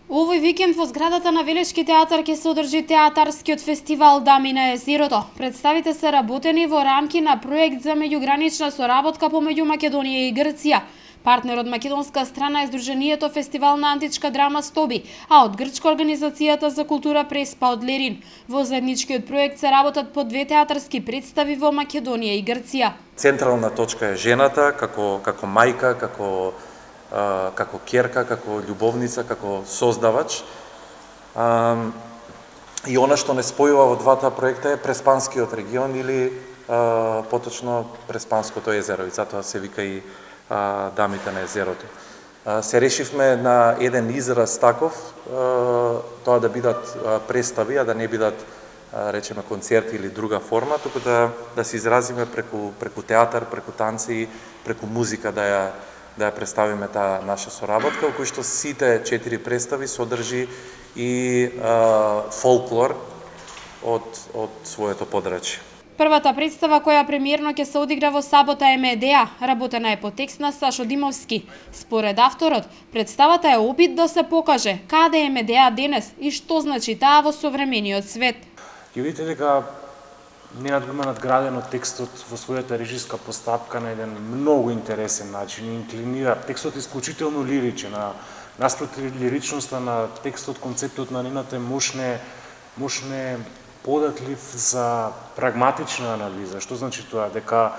Овој викенд во зградата на Велешки театар ќе се одржи театарскиот фестивал Дами на езерото. Представите се работени во рамки на проект за меѓугранична соработка помеѓу Македонија и Грција. Партнер од македонска страна е Сдруженијето Фестивал на античка драма Стоби, а од грчка Организацијата за култура Преспа од Лерин. Во заедничкиот проект се работат по 2 театарски представи во Македонија и Грција. Централна точка е жената како мајка, како ќерка, како љубовница, како создавач. И она што не спојува во двата проекта е Преспанскиот регион или поточно Преспанското езеро, и затоа се вика и Дамите на езерото. Се решивме на еден израз таков, тоа да бидат представи, а да не бидат речеме концерти или друга форма, туку да се изразиме преку театар, преку танци, преку музика да ја представиме таа наша соработка, во кој што сите 4 представи содржи и фолклор од своето подрачје. Првата представа која премиерно ќе се одигра во сабота е Медеа, работена е по текст на Сашо Димовски. Според авторот, представата е опит да се покаже каде е Медеа денес и што значи таа во современиот свет. Ќе видите дека Ненад го има надградено текстот во својата режиска постапка на еден многу интересен начин, инклинира. Текстот е исклучително лиричен, наспроти лиричноста на текстот, концептот на Ненад е мошне податлив за прагматична анализа. Што значи тоа? Дека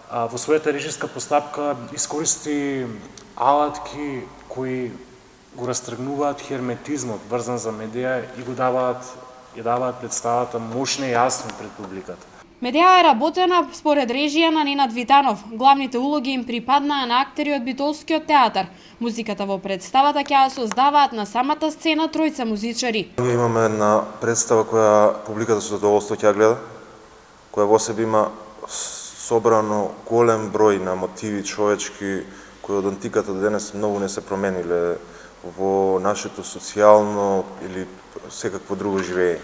во својата режиска постапка искористи алатки кои го растргнуваат херметизмот врзан за Медеа и го даваат представата мощно и јасно пред публиката. Медеа е работена според режија на Ненад Витанов. Главните улоги им припаднаа на актери од Битолскиот театар. Музиката во представата ќе ја создаваат на самата сцена тројца музичари. Имаме една представа која публиката со задоволство ќе гледа, која во себе има собрано голем број на мотиви човечки кои од антиката до денес многу не се промениле во нашето социјално или секакво друго живење.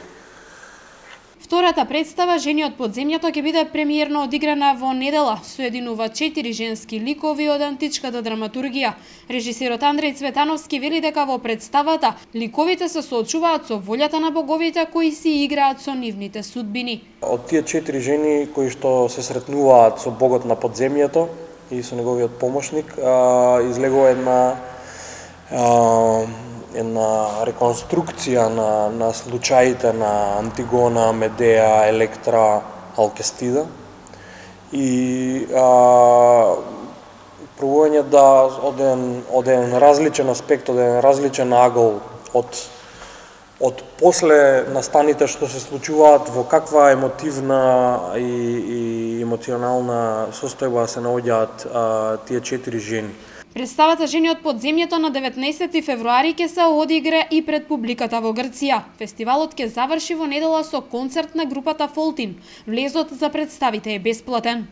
Втората представа Жени од подземјето ќе биде премиерно одиграна во недела, соединува 4 женски ликови од античката драматургија. Режисерот Андреј Цветановски вели дека во представата ликовите се соочуваат со волјата на боговите кои си играат со нивните судбини. Од тие 4 жени кои што се сретнуваат со богот на подземјето и со неговиот помошник, излегува една реконструкција на случаите на Антигона, Медеа, Електра, Алкестида и пробување да од еден различен аспект, од еден различен агол од после настаните што се случуваат, во каква емотивна и емоционална состојба се наоѓаат тие 4 жени. Представата Жени од подземјето на 19 февруари ќе се одигра и пред публиката во Грција. Фестивалот ќе заврши во недела со концерт на групата Фолтин. Влезот за представите е бесплатен.